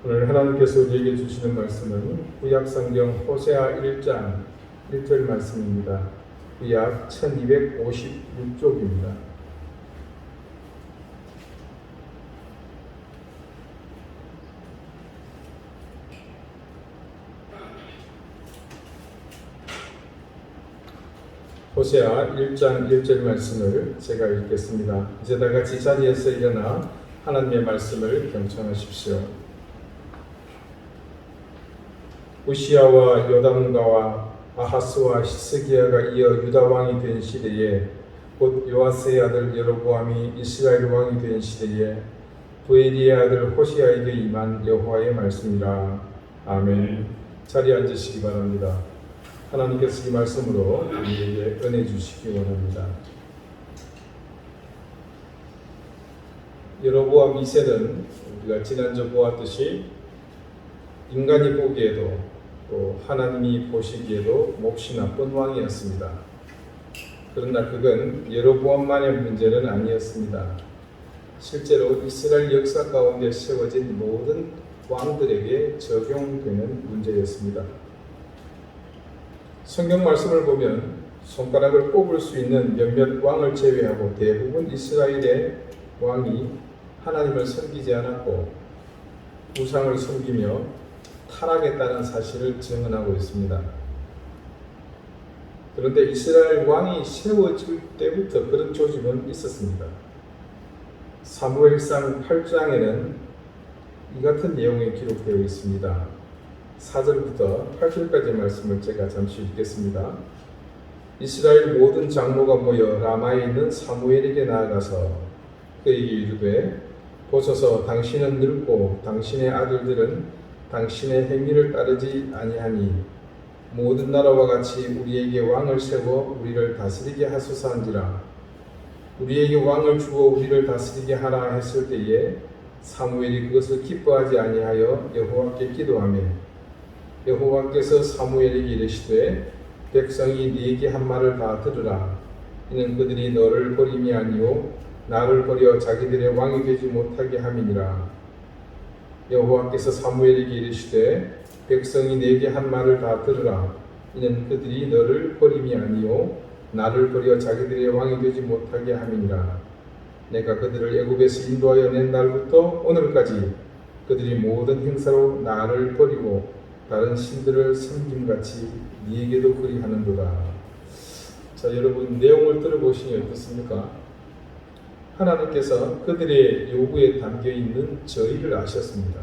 오늘 하나님께서 우리에게 주시는 말씀은 구약성경 호세아 1장 1절 말씀입니다. 구약 1256쪽입니다. 호세아 1장 1절 말씀을 제가 읽겠습니다. 이제 다 같이 자리에서 일어나 하나님의 말씀을 경청하십시오. 우시야와 요담가와 아하스와 히스기야가 이어 유다 왕이 된 시대에 곧 요아스의 아들 여로보암이 이스라엘 왕이 된 시대에 부엘리의 아들 호시아에게 임한 여호와의 말씀이라. 아멘. 자리에 앉으시기 바랍니다. 하나님께서 이 말씀으로 우리에게 은혜 주시기 원합니다. 여로보암 2세는 우리가 지난주 보았듯이 인간이 보기에도 또 하나님이 보시기에도 몹시 나쁜 왕이었습니다. 그러나 그건 여로보암만의 문제는 아니었습니다. 실제로 이스라엘 역사 가운데 세워진 모든 왕들에게 적용되는 문제였습니다. 성경 말씀을 보면 손가락을 꼽을 수 있는 몇몇 왕을 제외하고 대부분 이스라엘의 왕이 하나님을 섬기지 않았고 우상을 섬기며 타락했다는 사실을 증언하고 있습니다. 그런데 이스라엘 왕이 세워질 때부터 그런 조짐은 있었습니다. 사무엘상 8장에는 이 같은 내용이 기록되어 있습니다. 4절부터 8절까지 말씀을 제가 잠시 읽겠습니다. 이스라엘 모든 장로가 모여 라마에 있는 사무엘에게 나아가서 그에게 이르되 보소서 당신은 늙고 당신의 아들들은 당신의 행위를 따르지 아니하니 모든 나라와 같이 우리에게 왕을 세워 우리를 다스리게 하소서한지라. 우리에게 왕을 주어 우리를 다스리게 하라 했을 때에 사무엘이 그것을 기뻐하지 아니하여 여호와께 기도하며 여호와께서 사무엘에게 이르시되 백성이 네게 한 말을 다 들으라. 이는 그들이 너를 버림이 아니요 나를 버려 자기들의 왕이 되지 못하게 함이니라. 여호와께서 사무엘에게 이르시되 백성이 네게 한 말을 다 들으라. 이는 그들이 너를 버림이 아니요 나를 버려 자기들의 왕이 되지 못하게 함이니라. 내가 그들을 애굽에서 인도하여 낸 날부터 오늘까지 그들이 모든 행사로 나를 버리고 다른 신들을 섬김같이 네게도 그리하는도다. 자, 여러분 내용을 들어보시니 어떻습니까? 하나님께서 그들의 요구에 담겨있는 저희를 아셨습니다.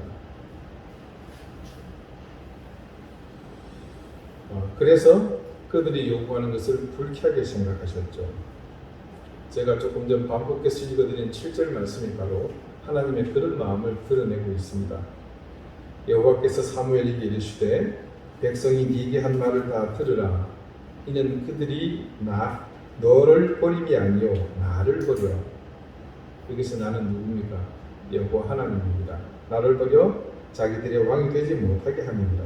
그래서 그들이 요구하는 것을 불쾌하게 생각하셨죠. 제가 조금 전 반복해서 읽어드린 7절 말씀이 바로 하나님의 그런 마음을 드러내고 있습니다. 여호와께서 사무엘에게 이르시되 백성이 네게 한 말을 다 들으라. 이는 그들이 너를 버림이 아니요 나를 버려. 여기서 나는 누굽니까? 여호와 하나님입니다. 나를 버려 자기들의 왕이 되지 못하게 합니다.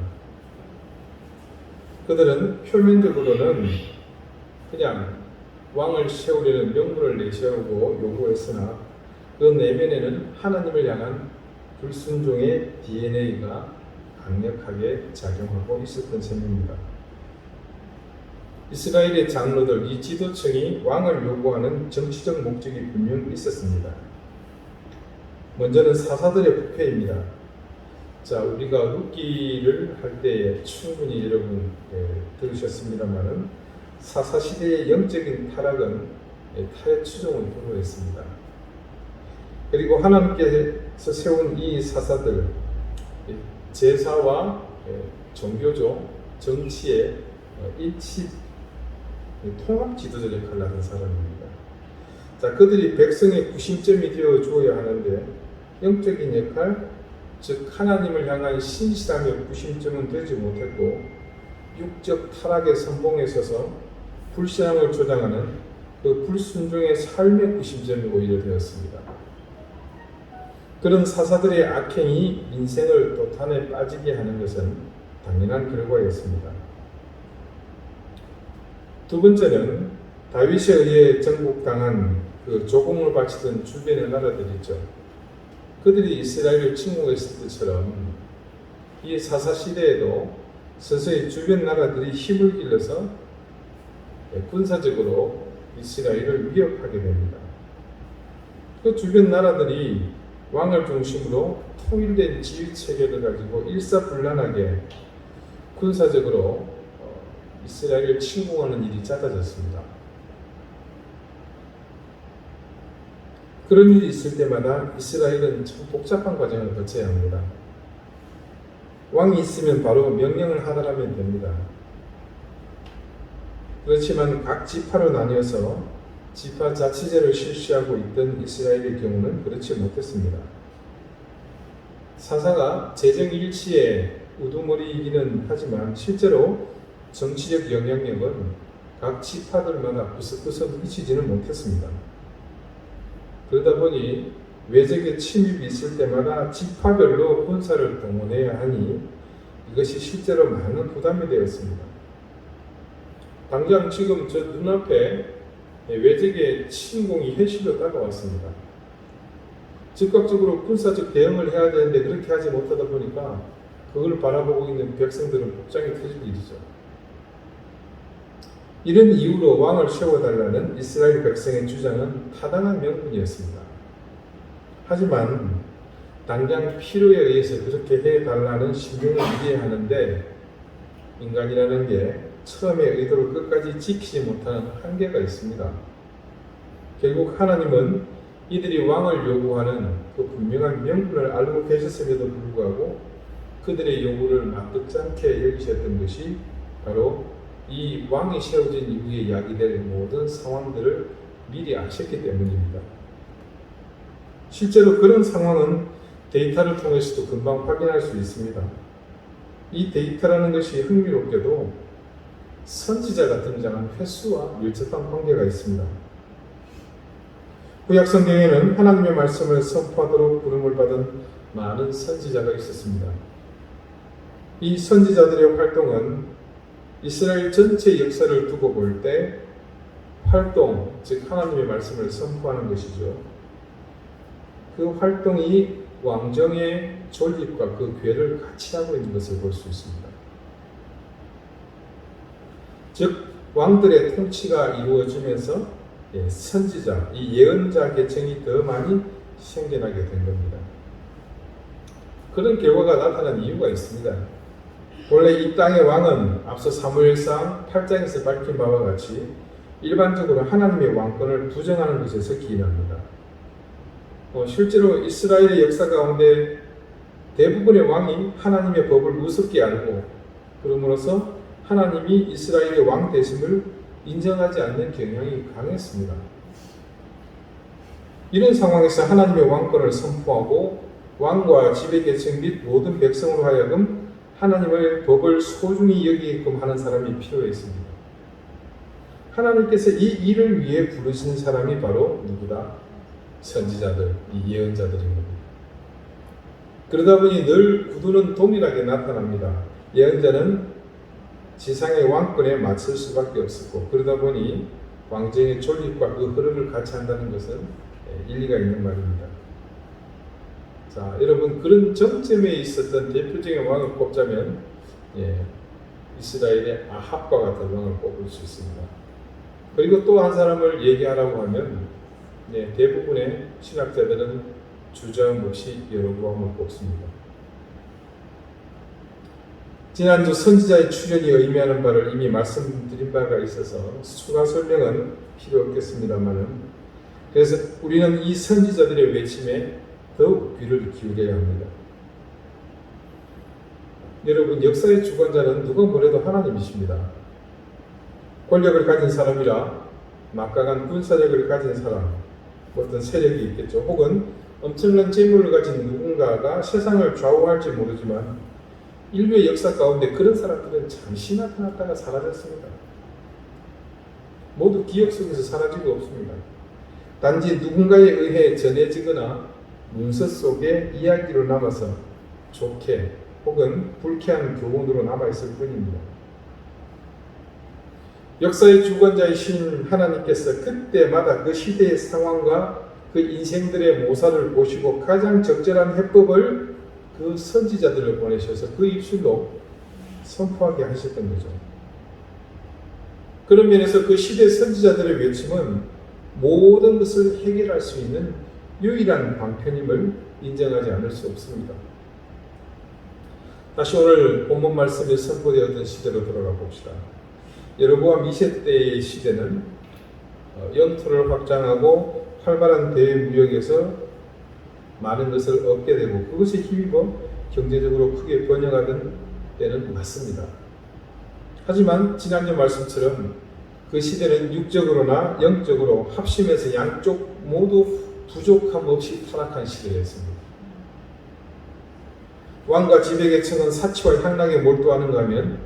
그들은 표면적으로는 그냥 왕을 세우려는 명분을 내세우고 요구했으나 그 내면에는 하나님을 향한 불순종의 DNA가 강력하게 작용하고 있었던 셈입니다. 이스라엘의 장로들, 이 지도층이 왕을 요구하는 정치적 목적이 분명 있었습니다. 먼저는 사사들의 부패입니다. 자, 우리가 룻기를 할 때에 충분히 여러분 들으셨습니다만은 사사시대의 영적인 타락은 타의 추종을 도로했습니다. 그리고 하나님께서 세운 이 사사들, 제사와 종교조, 정치의 일치 통합 지도자 역할을 하는 사람입니다. 자, 그들이 백성의 구심점이 되어 주어야 하는데 영적인 역할, 즉 하나님을 향한 신실함의 구심점은 되지 못했고 육적 타락의 선봉에 서서 불신앙을 조장하는 그 불순종의 삶의 구심점이 오히려 되었습니다. 그런 사사들의 악행이 인생을 도탄에 빠지게 하는 것은 당연한 결과였습니다. 두 번째는 다윗에 의해 정복당한 그 조공을 바치던 주변의 나라들이죠. 그들이 이스라엘을 침공했을 때처럼 이 사사 시대에도 서서히 주변 나라들이 힘을 길러서 군사적으로 이스라엘을 위협하게 됩니다. 그 주변 나라들이 왕을 중심으로 통일된 지휘 체계를 가지고 일사불란하게 군사적으로 이스라엘을 침공하는 일이 잦아졌습니다. 그런 일이 있을 때마다 이스라엘은 참 복잡한 과정을 거쳐야 합니다. 왕이 있으면 바로 명령을 하더라면 됩니다. 그렇지만 각 지파로 나뉘어서 지파 자치제를 실시하고 있던 이스라엘의 경우는 그렇지 못했습니다. 사사가 재정일치의 우두머리이기는 하지만 실제로 정치적 영향력은 각 지파들마다 구석구석 미치지는 못했습니다. 그러다 보니 외적의 침입이 있을 때마다 지파별로 군사를 동원해야 하니 이것이 실제로 많은 부담이 되었습니다. 당장 지금 저 눈앞에 외적의 침공이 현실로 다가왔습니다. 즉각적으로 군사적 대응을 해야 되는데 그렇게 하지 못하다 보니까 그걸 바라보고 있는 백성들은 복장이 터질 일이죠. 이런 이유로 왕을 세워달라는 이스라엘 백성의 주장은 타당한 명분이었습니다. 하지만 당장 필요에 의해서 그렇게 해달라는 심령을 이해하는데 인간이라는 게 처음의 의도를 끝까지 지키지 못하는 한계가 있습니다. 결국 하나님은 이들이 왕을 요구하는 그 분명한 명분을 알고 계셨음에도 불구하고 그들의 요구를 납득지 않게 여기셨던 것이 바로 이 왕이 세워진 이후에 야기될 모든 상황들을 미리 아셨기 때문입니다. 실제로 그런 상황은 데이터를 통해서도 금방 확인할 수 있습니다. 이 데이터라는 것이 흥미롭게도 선지자가 등장한 횟수와 밀접한 관계가 있습니다. 구약 성경에는 하나님의 말씀을 선포하도록 부름을 받은 많은 선지자가 있었습니다. 이 선지자들의 활동은 이스라엘 전체 역사를 두고 볼 때 활동, 즉 하나님의 말씀을 선포하는 것이죠. 그 활동이 왕정의 존립과 그 궤를 같이 하고 있는 것을 볼 수 있습니다. 즉 왕들의 통치가 이루어지면서 선지자, 이 예언자 계층이 더 많이 생겨나게 된 겁니다. 그런 결과가 나타난 이유가 있습니다. 원래 이 땅의 왕은 앞서 사무엘상 8장에서 밝힌 바와 같이 일반적으로 하나님의 왕권을 부정하는 것에서 기인합니다. 실제로 이스라엘의 역사 가운데 대부분의 왕이 하나님의 법을 우습게 알고 그러므로서 하나님이 이스라엘의 왕 되심을 인정하지 않는 경향이 강했습니다. 이런 상황에서 하나님의 왕권을 선포하고 왕과 지배계층 및 모든 백성으로 하여금 하나님의 법을 소중히 여기게끔 하는 사람이 필요했습니다. 하나님께서 이 일을 위해 부르신 사람이 바로 누구다? 선지자들, 이 예언자들인 겁니다. 그러다 보니 늘 구두는 동일하게 나타납니다. 예언자는 지상의 왕권에 맞설 수밖에 없었고 그러다 보니 왕정의 존립과 그 흐름을 같이 한다는 것은 일리가 있는 말입니다. 자, 여러분 그런 정점에 있었던 대표적인 왕을 꼽자면 이스라엘의 아합과 같은 왕을 꼽을 수 있습니다. 그리고 또 한 사람을 얘기하라고 하면 대부분의 신학자들은 주저함 없이 여로보암을 꼽습니다. 지난주 선지자의 출현이 의미하는 바를 이미 말씀드린 바가 있어서 추가 설명은 필요 없겠습니다만은 그래서 우리는 이 선지자들의 외침에 더욱 귀를 기울여야 합니다. 여러분 역사의 주관자는 누가 뭐래도 하나님이십니다. 권력을 가진 사람이라 막강한 군사력을 가진 사람, 어떤 세력이 있겠죠. 혹은 엄청난 재물을 가진 누군가가 세상을 좌우할지 모르지만 인류의 역사 가운데 그런 사람들은 잠시 나타났다가 사라졌습니다. 모두 기억 속에서 사라지고 없습니다. 단지 누군가에 의해 전해지거나 문서 속의 이야기로 남아서 좋게 혹은 불쾌한 교훈으로 남아있을 뿐입니다. 역사의 주관자이신 하나님께서 그때마다 그 시대의 상황과 그 인생들의 모사를 보시고 가장 적절한 해법을 그 선지자들을 보내셔서 그 입술로 선포하게 하셨던 거죠. 그런 면에서 그 시대 선지자들의 외침은 모든 것을 해결할 수 있는 유일한 방편임을 인정하지 않을 수 없습니다. 다시 오늘 본문 말씀에 선포되었던 시대로 돌아가 봅시다. 여로보암 2세 때의 시대는 영토를 확장하고 활발한 대무역에서 많은 것을 얻게 되고 그것에 힘입어 경제적으로 크게 번영하던 때는 맞습니다. 하지만 지난주 말씀처럼 그 시대는 육적으로나 영적으로 합심해서 양쪽 모두 부족함 없이 타락한 시대였습니다. 왕과 지배계층은 사치와 향락에 몰두하는가 하면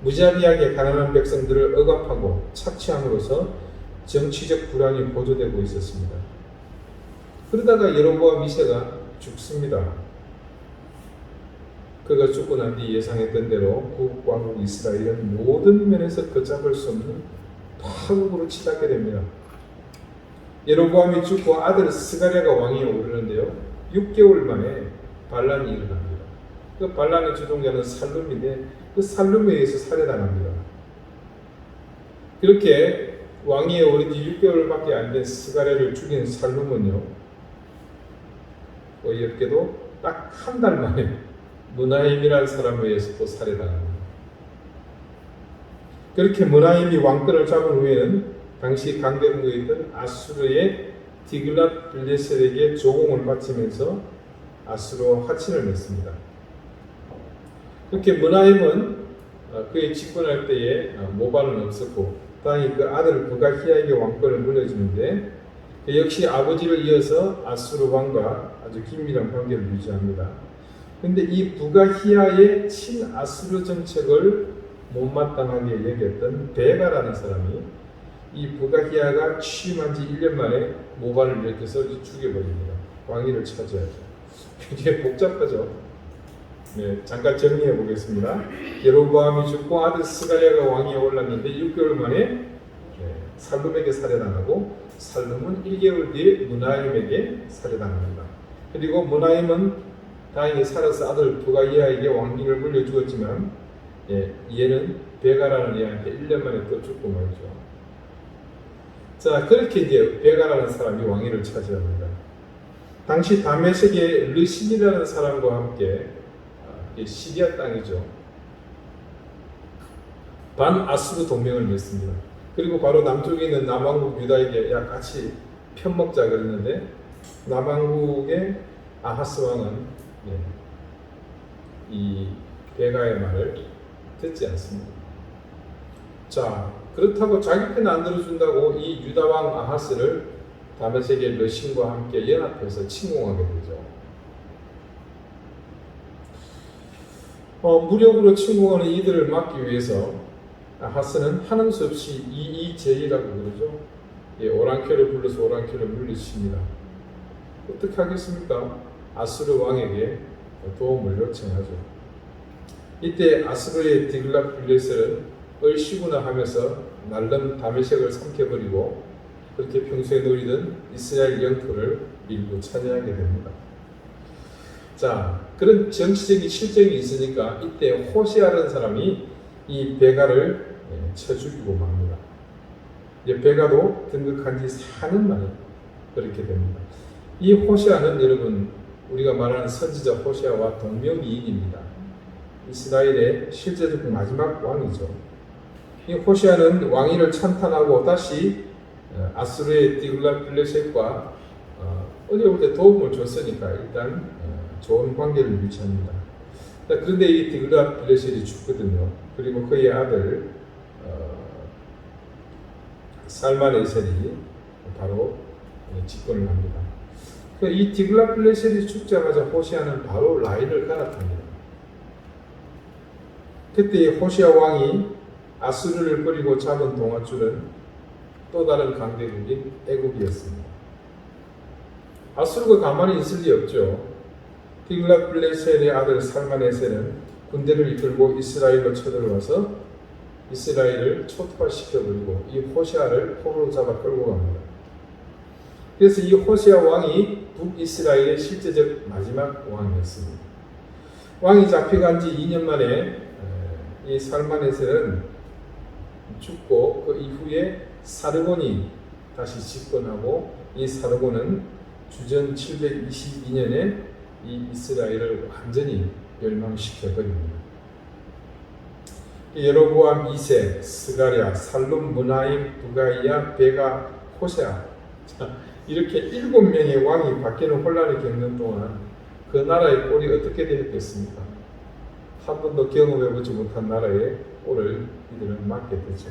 무자비하게 가난한 백성들을 억압하고 착취함으로써 정치적 불안이 보조되고 있었습니다. 그러다가 여로보암 2세가 죽습니다. 그가 죽고 난 뒤 예상했던 대로 국왕국 이스라엘은 모든 면에서 걷잡을 수 없는 파국으로 치닫게 됩니다. 여로보암이 죽고 아들 스가랴가 왕위에 오르는데요. 6개월 만에 반란이 일어납니다. 그 반란의 주동자는 살룸인데 그 살룸에 의해서 살해당합니다. 그렇게 왕위에 오른 지 6개월밖에 안 된 스가랴를 죽인 살룸은요. 어이없게도 딱 한 달 만에 므나임이라는 사람에 의해서 또 살해당합니다. 그렇게 므나임이 왕권을 잡은 후에는 당시 강대국에 있던 아수르의 디글랏 빌레셀에게 조공을 바치면서 아수르와 화친을 맺습니다. 그렇게 므나임은 그의 집권할 때에 모발은 없었고 다행히 그 아들 부가히야에게 왕권을 물려주는데 그 역시 아버지를 이어서 아수르 왕과 아주 긴밀한 관계를 유지합니다. 그런데 이 부가히야의 친아수르 정책을 못마땅하게 여겼던 베가라는 사람이 이 부가히야가 취임한 지 1년 만에 모발을 일으켜서 죽여버립니다. 왕위를 차지하죠. 굉장히 복잡하죠. 네, 잠깐 정리해 보겠습니다. 여로보암이 죽고 아들 스가랴가 왕위에 올랐는데 6개월 만에 살룸에게 살해당하고 살룸은 1개월 뒤에 므나임에게 살해당합니다. 그리고 므나임은 다행히 살아서 아들 부가히야에게 왕위를 물려주었지만 얘는 베가라는 얘한테 1년 만에 또 죽고 말이죠. 자, 그렇게 이제 베가라는 사람이 왕위를 차지합니다. 당시 다메섹의 르신이라는 사람과 함께 시리아 땅이죠. 반아수르 동맹을 맺습니다. 그리고 바로 남쪽에 있는 남왕국 유다에게 야 같이 편먹자 그랬는데 남왕국의 아하스 왕은 이 베가의 말을 듣지 않습니다. 자, 그렇다고 자기 편 안 들어준다고 이 유다 왕 아하스를 다메섹의 르신과 함께 연합해서 침공하게 되죠. 무력으로 침공하는 이들을 막기 위해서 아하스는 하는 수 없이 이의제의라고 그러죠. 오랑캐를 불러서 오랑캐를 물리칩니다. 어떻게 하겠습니까? 아수르 왕에게 도움을 요청하죠. 이때 아수르의 디글랏 빌레셀은 얼씨구나 하면서 날름 다메섹을 삼켜버리고 그렇게 평소에 누리던 이스라엘 영토를 일부 차지하게 됩니다. 자, 그런 정치적인 실정이 있으니까 이때 호세아라는 사람이 이 베가를 쳐 죽이고 맙니다. 이제 베가도 등극한 지 4년 만에 그렇게 됩니다. 이 호세아는 여러분 우리가 말하는 선지자 호세아와 동명이인입니다. 이스라엘의 실제적 마지막 왕이죠. 이 호세아는 왕위를 찬탄하고 다시 아수르의 디글랏 빌레셋과 어려울 때 도움을 줬으니까 일단 좋은 관계를 유지합니다. 그런데 이 디글랏 빌레셋이 죽거든요. 그리고 그의 아들 살만에셀이 바로 집권을 합니다. 이 디글랏 빌레셋이 죽자마자 호세아는 바로 라인을 갈아탑니다. 그때 호세아 왕이 아수르를 버리고 잡은 동아줄은 또 다른 강대국인 애국이었습니다. 아수르가 가만히 있을 리 없죠. 디글랏 빌레셋의 아들 살만에셀은 군대를 이끌고 이스라엘로 쳐들어와서 이스라엘을 초토화시켜버리고 이 호세아를 포로로 잡아 끌고 갑니다. 그래서 이 호세아 왕이 북이스라엘의 실제적 마지막 왕이었습니다. 왕이 잡혀간 지 2년 만에 이 살만에서는 죽고 그 이후에 사르곤이 다시 집권하고 이 사르곤은 주전 722년에 이 이스라엘을 완전히 멸망시켜버립니다. 여로보암 2세, 스가랴, 살룸, 무나임, 부가이야, 베가, 호세아, 이렇게 7명의 왕이 바뀌는 혼란을 겪는 동안 그 나라의 꼴이 어떻게 되었겠습니까? 한 번도 경험해보지 못한 나라의 꼴을 이들은 맞게 되죠.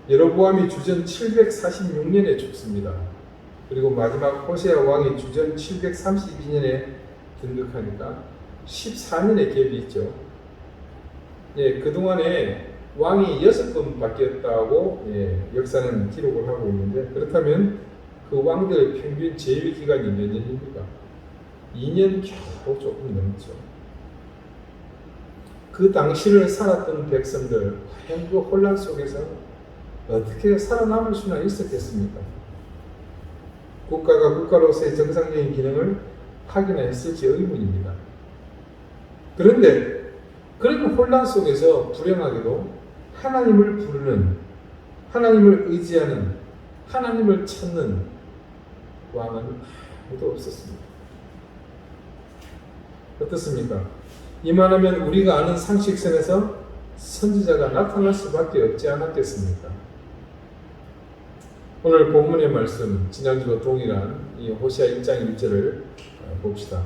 여로보암이 주전 746년에 죽습니다. 그리고 마지막 호세아 왕이 주전 732년에 등극하니까 14년의 갭이 있죠. 예, 그동안에 왕이 6번 바뀌었다고 역사는 기록을 하고 있는데, 그렇다면 그 왕들의 평균 재위 기간이 몇 년입니까? 2년 겨우 조금 넘죠. 그 당시를 살았던 백성들, 과연 그 혼란 속에서 어떻게 살아남을 수나 있었겠습니까? 국가가 국가로서의 정상적인 기능을 하기나 했을지 의문입니다. 그런데 그런 혼란 속에서 불행하게도 하나님을 부르는, 하나님을 의지하는, 하나님을 찾는 왕은 아무도 없었습니다. 어떻습니까? 이만하면 우리가 아는 상식선에서 선지자가 나타날 수밖에 없지 않았겠습니까? 오늘 본문의 말씀, 지난주와 동일한 이 호시아 1장 1절을 봅시다.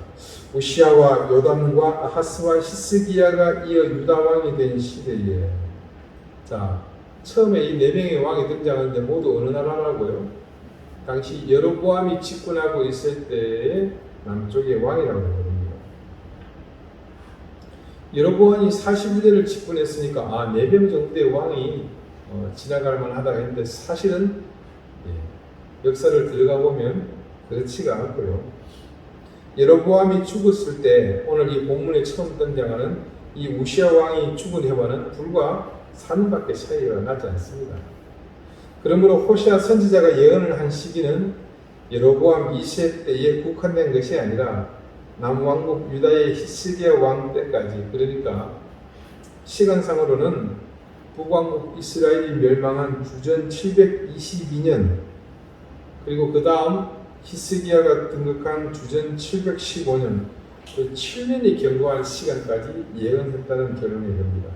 우시아와 요담과 아하스와 히스기야가 이어 유다 왕이 된 시대에, 자, 처음에 이 4명의 왕이 등장하는데 모두 어느 나라라고요? 당시 여로보암이 집권하고 있을 때의 남쪽의 왕이라고 하거든요. 여로보암이 41대를 집권했으니까 4명 정도의 왕이 지나갈 만하다 했는데, 사실은 역사를 들어가 보면 그렇지가 않고요. 여로보암이 죽었을 때 오늘 이 본문에 처음 등장하는 이 우시아 왕이 죽은 해와는 불과 4년밖에 차이가 나지 않습니다. 그러므로 호시아 선지자가 예언을 한 시기는 여로보암 2세 때에 국한된 것이 아니라 남왕국 유다의 히스기야 왕 때까지, 그러니까 시간상으로는 북왕국 이스라엘이 멸망한 주전 722년, 그리고 그 다음 히스기야가 등극한 주전 715년, 그 7년이 경과한 시간까지 예언했다는 결론이 됩니다.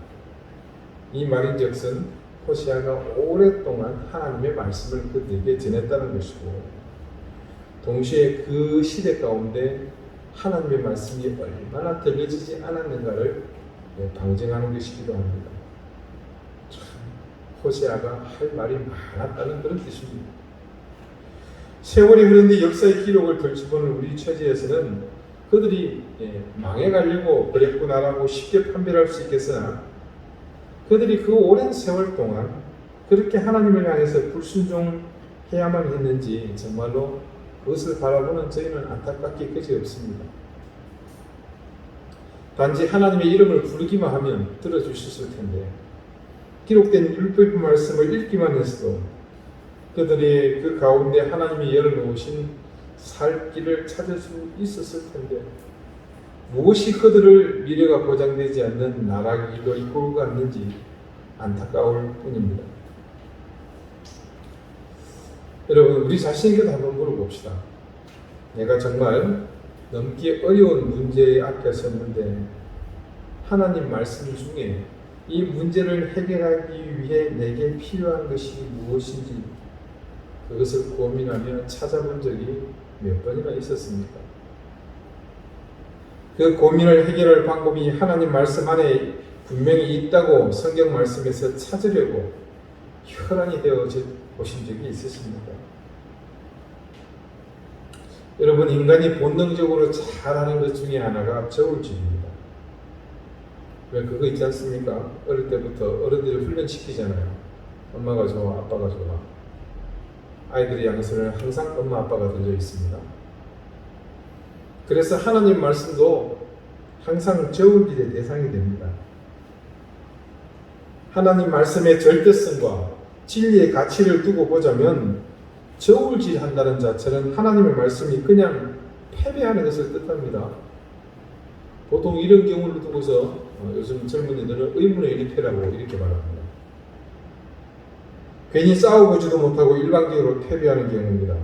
이 말인즉슨 호시아가 오랫동안 하나님의 말씀을 그들에게 전했다는 것이고, 동시에 그 시대 가운데 하나님의 말씀이 얼마나 들려지지 않았는가를 방증하는 것이기도 합니다. 참, 호시아가 할 말이 많았다는 그런 뜻입니다. 세월이 흐른 뒤 역사의 기록을 펼쳐보는 우리 처지에서는 그들이 망해가려고 그랬구나라고 쉽게 판별할 수 있겠으나, 그들이 그 오랜 세월 동안 그렇게 하나님을 향해서 불순종해야만 했는지 정말로 그것을 바라보는 저희는 안타깝게 그지없습니다. 단지 하나님의 이름을 부르기만 하면 들어주셨을 텐데, 기록된 율법의 말씀을 읽기만 했어도 그들이 그 가운데 하나님이 열어놓으신 살 길을 찾을 수 있었을 텐데, 무엇이 그들을 미래가 보장되지 않는 나라 길로 이끌고 갔는지 안타까울 뿐입니다. 여러분, 우리 자신에게도 한번 물어봅시다. 내가 정말 넘기 어려운 문제 앞에 섰는데 하나님 말씀 중에 이 문제를 해결하기 위해 내게 필요한 것이 무엇인지 그것을 고민하며 찾아본 적이 몇 번이나 있었습니까? 그 고민을 해결할 방법이 하나님 말씀 안에 분명히 있다고 성경 말씀에서 찾으려고 혈안이 되어 보신 적이 있으십니까? 여러분, 인간이 본능적으로 잘하는 것 중에 하나가 저울질입니다. 왜 그거 있지 않습니까? 어릴 때부터 어른들을 훈련시키잖아요. 엄마가 좋아, 아빠가 좋아. 아이들의 양손에 항상 엄마, 아빠가 들려 있습니다. 그래서 하나님 말씀도 항상 저울질의 대상이 됩니다. 하나님 말씀의 절대성과 진리의 가치를 두고 보자면 저울질한다는 자체는 하나님의 말씀이 그냥 패배하는 것을 뜻합니다. 보통 이런 경우를 두고서 요즘 젊은이들은 의문의 일패라고 이렇게 말합니다. 괜히 싸워보지도 못하고 일방적으로 패배하는 경우입니다.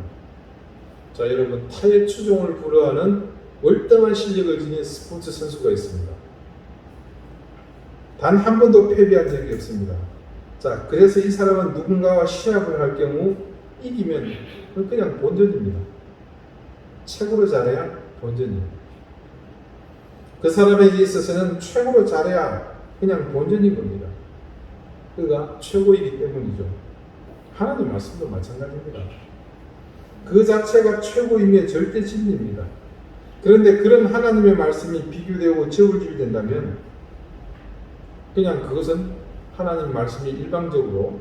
자, 여러분, 타의 추종을 불허하는 월등한 실력을 지닌 스포츠 선수가 있습니다. 단 한 번도 패배한 적이 없습니다. 자, 그래서 이 사람은 누군가와 시합을 할 경우 이기면 그냥 본전입니다. 최고로 잘해야 본전이에요. 그 사람에게 있어서는 최고로 잘해야 그냥 본전인 겁니다. 그가 최고이기 때문이죠. 하나님 말씀도 마찬가지입니다. 그 자체가 최고이면 절대 진리입니다. 그런데 그런 하나님의 말씀이 비교되고 저울질된다면 그냥 그것은 하나님 말씀이 일방적으로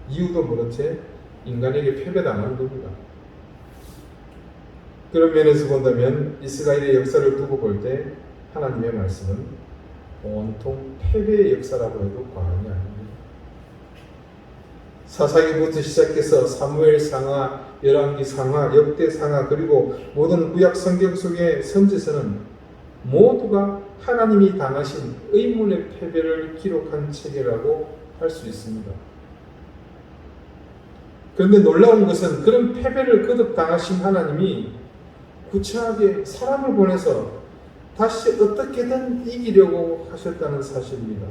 이유도 모른 채 인간에게 패배당하는 겁니다. 그런 면에서 본다면 이스라엘의 역사를 두고 볼 때 하나님의 말씀은 온통 패배의 역사라고 해도 과언이 아닙니다. 사사기부터 시작해서 사무엘 상하, 열왕기 상하, 역대 상하, 그리고 모든 구약 성경 속의 선지서는 모두가 하나님이 당하신 의문의 패배를 기록한 책이라고 할 수 있습니다. 그런데 놀라운 것은 그런 패배를 거듭 당하신 하나님이 구차하게 사람을 보내서 다시 어떻게든 이기려고 하셨다는 사실입니다.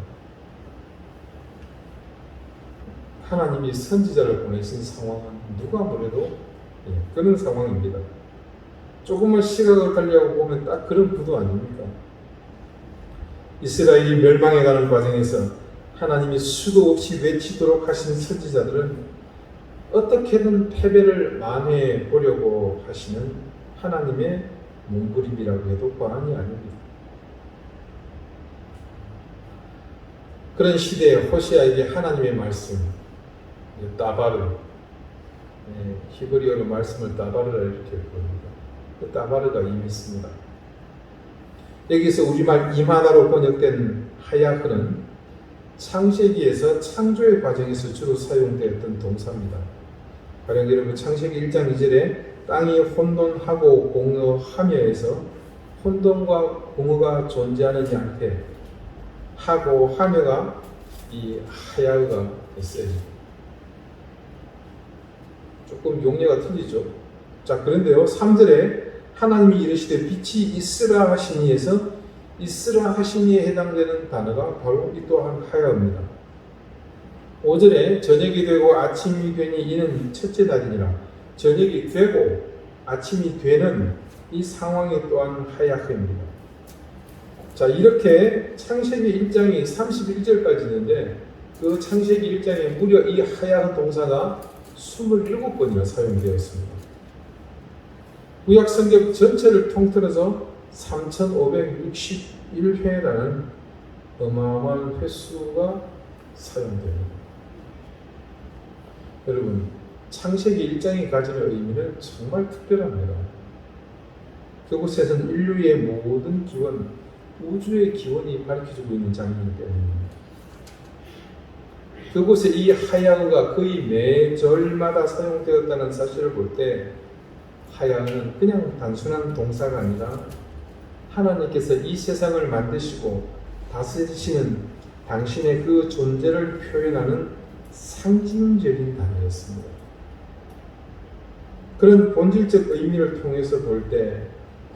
하나님이 선지자를 보내신 상황은 누가 뭐래도 그런 상황입니다. 조금만 시각을 달리하고 보면 딱 그런 구도 아닙니까? 이스라엘이 멸망해가는 과정에서 하나님이 수도 없이 외치도록 하신 선지자들은 어떻게든 패배를 만회해 보려고 하시는 하나님의 몸부림이라고 해도 과언이 아닙니다. 그런 시대에 호시아에게 하나님의 말씀, 따바르, 히브리어로 말씀을 따바르라 이렇게 부릅니다. 그 따바르가 임했습니다. 여기서 우리말 임하다로 번역된 하야흐는 창세기에서 창조의 과정에서 주로 사용되었던 동사입니다. 가령 여러분 창세기 1장 2절에 땅이 혼돈하고 공허하며에서 혼돈과 공허가 존재하는 양태, 하고 하며가 이 하야흐가 있어요. 조금 용례가 틀리죠. 자, 그런데요 3절에 하나님이 이르시되 빛이 있으라 하시니에서 있으라 하시니에 해당되는 단어가 바로 이 또한 하야입니다. 5절에 저녁이 되고 아침이 되니 이는 첫째 날이니라. 저녁이 되고 아침이 되는 이 상황이 또한 하야입니다. 자, 이렇게 창세기 1장이 31절까지 있는데 그 창세기 1장에 무려 이 하야 동사가 27번이나 사용되어 있습니다. 구약 성경 전체를 통틀어서 3561회라는 어마어마한 횟수가 사용됩니다. 여러분, 창세기 1장이 가지는 의미는 정말 특별합니다. 그곳에서는 인류의 모든 기원, 우주의 기원이 밝혀지고 있는 장면이기 때문입니다. 그곳에 이 하야흐가 거의 매 절마다 사용되었다는 사실을 볼 때 하야흐는 그냥 단순한 동사가 아니라 하나님께서 이 세상을 만드시고 다스리시는 당신의 그 존재를 표현하는 상징적인 단어였습니다. 그런 본질적 의미를 통해서 볼 때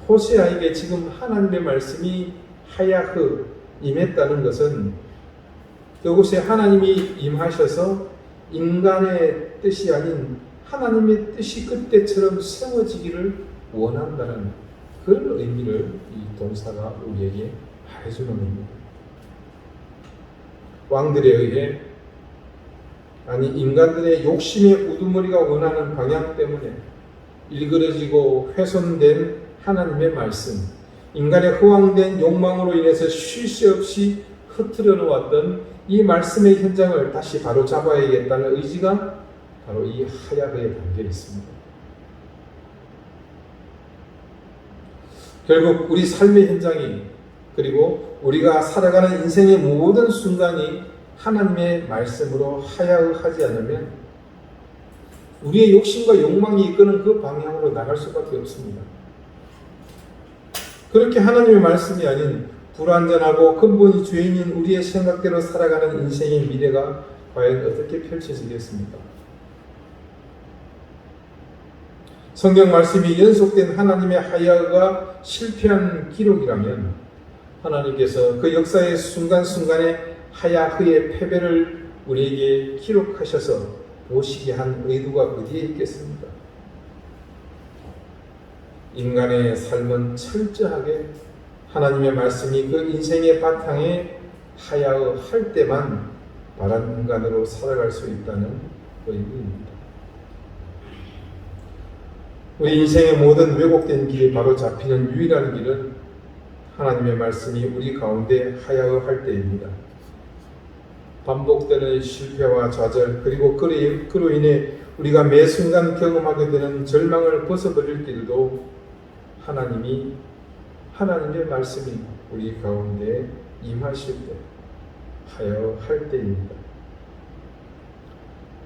호세아에게 지금 하나님의 말씀이 하야흐 임했다는 것은 그곳에 하나님이 임하셔서 인간의 뜻이 아닌 하나님의 뜻이 그때처럼 세워지기를 원한다는 그런 의미를 이 동사가 우리에게 말해주는 겁니다. 왕들에 의해 아니 인간들의 욕심의 우두머리가 원하는 방향 때문에 일그러지고 훼손된 하나님의 말씀, 인간의 허황된 욕망으로 인해서 쉴 새 없이 흐트러 놓았던 이 말씀의 현장을 다시 바로 잡아야겠다는 의지가 바로 이 하야흐에 담겨 있습니다. 결국 우리 삶의 현장이 그리고 우리가 살아가는 인생의 모든 순간이 하나님의 말씀으로 하야흐하지 않으면 우리의 욕심과 욕망이 이끄는 그 방향으로 나갈 수밖에 없습니다. 그렇게 하나님의 말씀이 아닌 불완전하고 근본이 죄인인 우리의 생각대로 살아가는 인생의 미래가 과연 어떻게 펼쳐지겠습니까? 성경 말씀이 연속된 하나님의 하야가 실패한 기록이라면 하나님께서 그 역사의 순간순간에 하야흐의 패배를 우리에게 기록하셔서 보시게 한 의도가 어디에 있겠습니까? 인간의 삶은 철저하게 하나님의 말씀이 그 인생의 바탕에 하야할 때만 바른 인간으로 살아갈 수 있다는 의미입니다. 우리 인생의 모든 왜곡된 길이 바로 잡히는 유일한 길은 하나님의 말씀이 우리 가운데 하야할 때입니다. 반복되는 실패와 좌절 그리고 그로 인해 우리가 매 순간 경험하게 되는 절망을 벗어버릴 길도 하나님의 말씀이 우리 가운데 임하실 때 하야할 때입니다.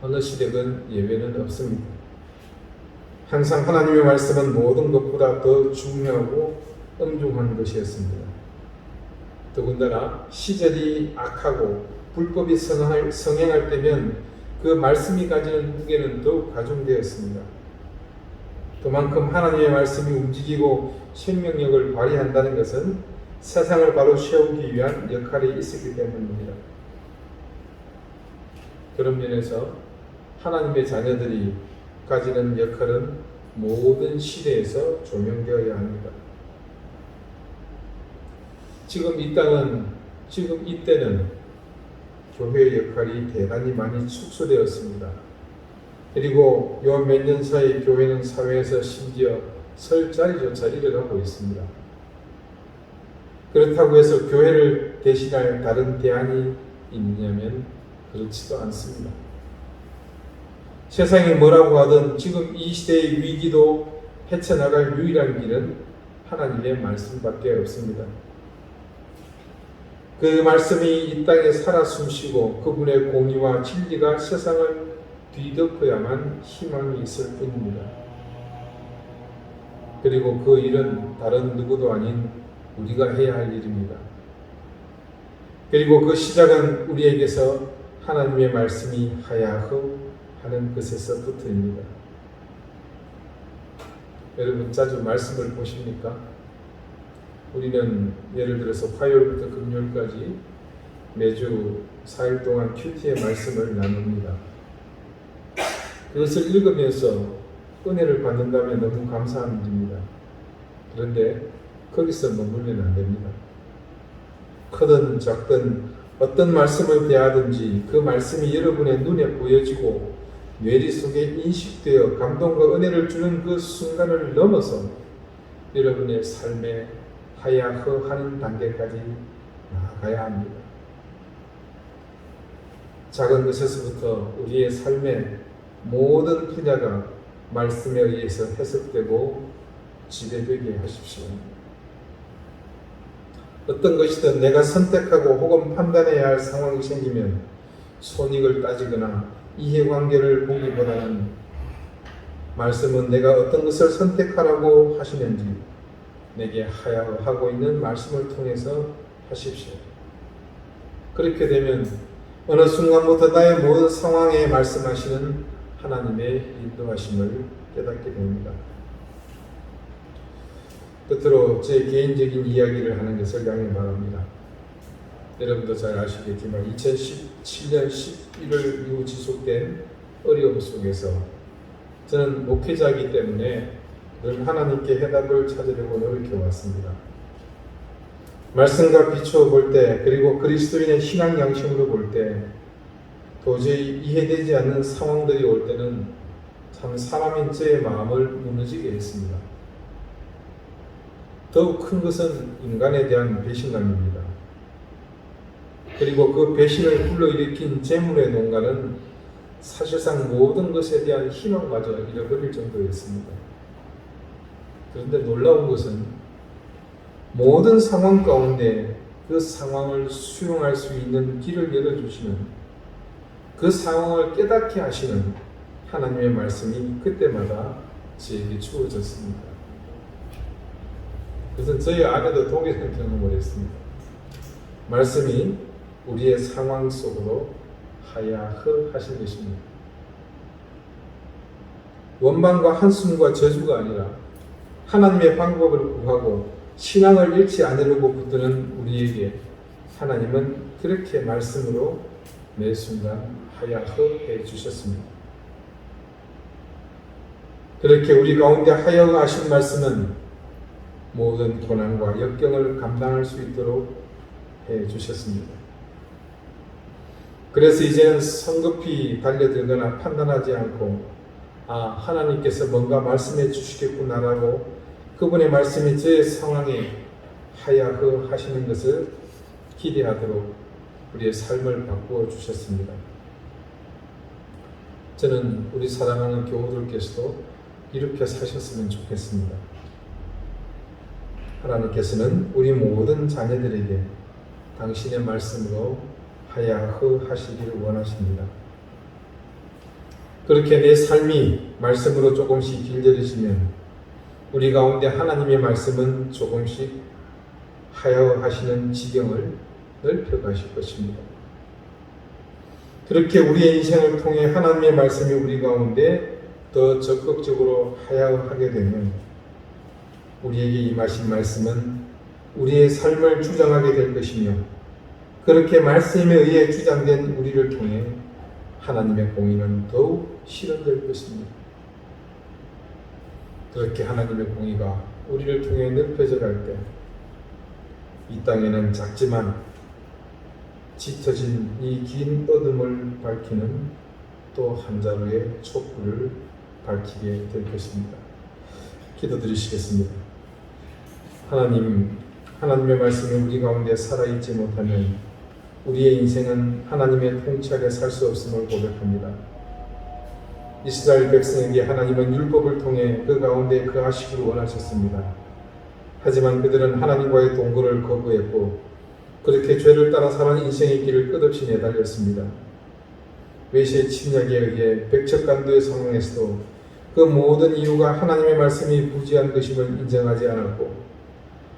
어느 시대든 예외는 없습니다. 항상 하나님의 말씀은 모든 것보다 더 중요하고 엄중한 것이었습니다. 더군다나 시절이 악하고 불법이 성행할 때면 그 말씀이 가지는 무게는 더욱 가중되었습니다. 그만큼 하나님의 말씀이 움직이고 생명력을 발휘한다는 것은 세상을 바로 세우기 위한 역할이 있었기 때문입니다. 그런 면에서 하나님의 자녀들이 가지는 역할은 모든 시대에서 조명되어야 합니다. 지금 이때는 교회의 역할이 대단히 많이 축소되었습니다. 그리고 요 몇 년 사이 교회는 사회에서 심지어 설 자리조차 잃어가고 있습니다. 그렇다고 해서 교회를 대신할 다른 대안이 있느냐면 그렇지도 않습니다. 세상이 뭐라고 하든 지금 이 시대의 위기도 헤쳐나갈 유일한 길은 하나님의 말씀밖에 없습니다. 그 말씀이 이 땅에 살아 숨쉬고 그분의 공의와 진리가 세상을 뒤덮어야만 희망이 있을 뿐입니다. 그리고 그 일은 다른 누구도 아닌 우리가 해야 할 일입니다. 그리고 그 시작은 우리에게서 하나님의 말씀이 하야흐 하는 것에서부터입니다. 여러분 자주 말씀을 보십니까? 우리는 예를 들어서 화요일부터 금요일까지 매주 4일 동안 큐티의 말씀을 나눕니다. 그것을 읽으면서 은혜를 받는다면 너무 감사한 일입니다. 그런데 거기서 머물면 안 됩니다. 크든 작든 어떤 말씀을 대하든지 그 말씀이 여러분의 눈에 보여지고 뇌리 속에 인식되어 감동과 은혜를 주는 그 순간을 넘어서 여러분의 삶에 하야흐 하는 단계까지 나아가야 합니다. 작은 것에서부터 우리의 삶의 모든 분야가 말씀에 의해서 해석되고 지배되게 하십시오. 어떤 것이든 내가 선택하고 혹은 판단해야 할 상황이 생기면 손익을 따지거나 이해관계를 보기보다는 말씀은 내가 어떤 것을 선택하라고 하시는지 내게 하야하고 있는 말씀을 통해서 하십시오. 그렇게 되면 어느 순간부터 나의 모든 상황에 말씀하시는 하나님의 인도하심을 깨닫게 됩니다. 끝으로 제 개인적인 이야기를 하는 것을 양해 바랍니다. 여러분도 잘 아시겠지만 2017년 11월 이후 지속된 어려움 속에서 저는 목회자이기 때문에 늘 하나님께 해답을 찾으려고 노력해왔습니다. 말씀과 비추어 볼 때 그리고 그리스도인의 신앙 양심으로 볼 때 도저히 이해되지 않는 상황들이 올 때는 참 사람인 저의 마음을 무너지게 했습니다. 더욱 큰 것은 인간에 대한 배신감입니다. 그리고 그 배신을 불러일으킨 재물의 농가는 사실상 모든 것에 대한 희망마저 잃어버릴 정도였습니다. 그런데 놀라운 것은 모든 상황 가운데 그 상황을 수용할 수 있는 길을 열어주시는 그 상황을 깨닫게 하시는 하나님의 말씀이 그때마다 저에게 주어졌습니다. 그래서 저희 아내도 동일한 경험을 했습니다. 말씀이 우리의 상황 속으로 하야흐 하신 것입니다. 원망과 한숨과 저주가 아니라 하나님의 방법을 구하고 신앙을 잃지 않으려고 붙드는 우리에게 하나님은 그렇게 말씀으로 매 순간 하야흐 해 주셨습니다. 그렇게 우리 가운데 하야흐 하신 말씀은 모든 고난과 역경을 감당할 수 있도록 해 주셨습니다. 그래서 이제는 성급히 달려들거나 판단하지 않고 하나님께서 뭔가 말씀해 주시겠구나라고 그분의 말씀이 제 상황에 하야흐 하시는 것을 기대하도록 우리의 삶을 바꾸어 주셨습니다. 저는 우리 사랑하는 교우들께서도 이렇게 사셨으면 좋겠습니다. 하나님께서는 우리 모든 자녀들에게 당신의 말씀으로 하야흐 하시기를 원하십니다. 그렇게 내 삶이 말씀으로 조금씩 길들여지면 우리 가운데 하나님의 말씀은 조금씩 하야흐 하시는 지경을 넓혀 가실 것입니다. 그렇게 우리의 인생을 통해 하나님의 말씀이 우리 가운데 더 적극적으로 하야흐 하게 되면 우리에게 임하신 말씀은 우리의 삶을 주장하게 될 것이며 그렇게 말씀에 의해 주장된 우리를 통해 하나님의 공의는 더욱 실현될 것입니다. 그렇게 하나님의 공의가 우리를 통해 넓혀져 갈 때 이 땅에는 작지만 짙어진 이 긴 어둠을 밝히는 또 한 자루의 촛불을 밝히게 될 것입니다. 기도드리시겠습니다. 하나님의 말씀이 우리 가운데 살아있지 못하면 우리의 인생은 하나님의 통치 아래 살 수 없음을 고백합니다. 이스라엘 백성에게 하나님은 율법을 통해 그 가운데 거하시기를 원하셨습니다. 하지만 그들은 하나님과의 동거를 거부했고 그렇게 죄를 따라 사는 인생의 길을 끝없이 내달렸습니다. 외세의 침략에 의해 백척간도의 상황에서도 그 모든 이유가 하나님의 말씀이 부지한 것임을 인정하지 않았고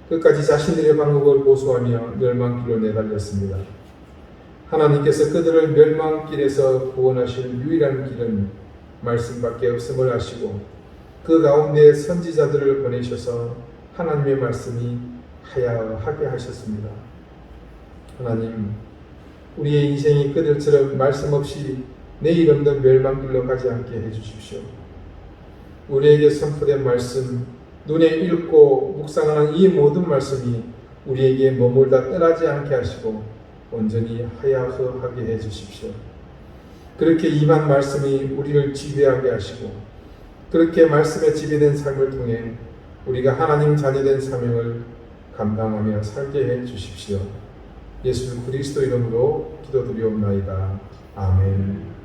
끝까지 자신들의 방법을 고수하며 멸망길로 내달렸습니다. 하나님께서 그들을 멸망길에서 구원하실 유일한 길은 말씀밖에 없음을 아시고 그 가운데 선지자들을 보내셔서 하나님의 말씀이 하야하게 하셨습니다. 하나님, 우리의 인생이 그들처럼 말씀 없이 내일 없는 멸망길로 가지 않게 해주십시오. 우리에게 선포된 말씀, 눈에 읽고 묵상하는 이 모든 말씀이 우리에게 머물다 떠나지 않게 하시고 온전히 하야흐하게 해주십시오. 그렇게 임한 말씀이 우리를 지배하게 하시고 그렇게 말씀에 지배된 삶을 통해 우리가 하나님 자녀된 사명을 감당하며 살게 해 주십시오. 예수 그리스도 이름으로 기도드리옵나이다. 아멘.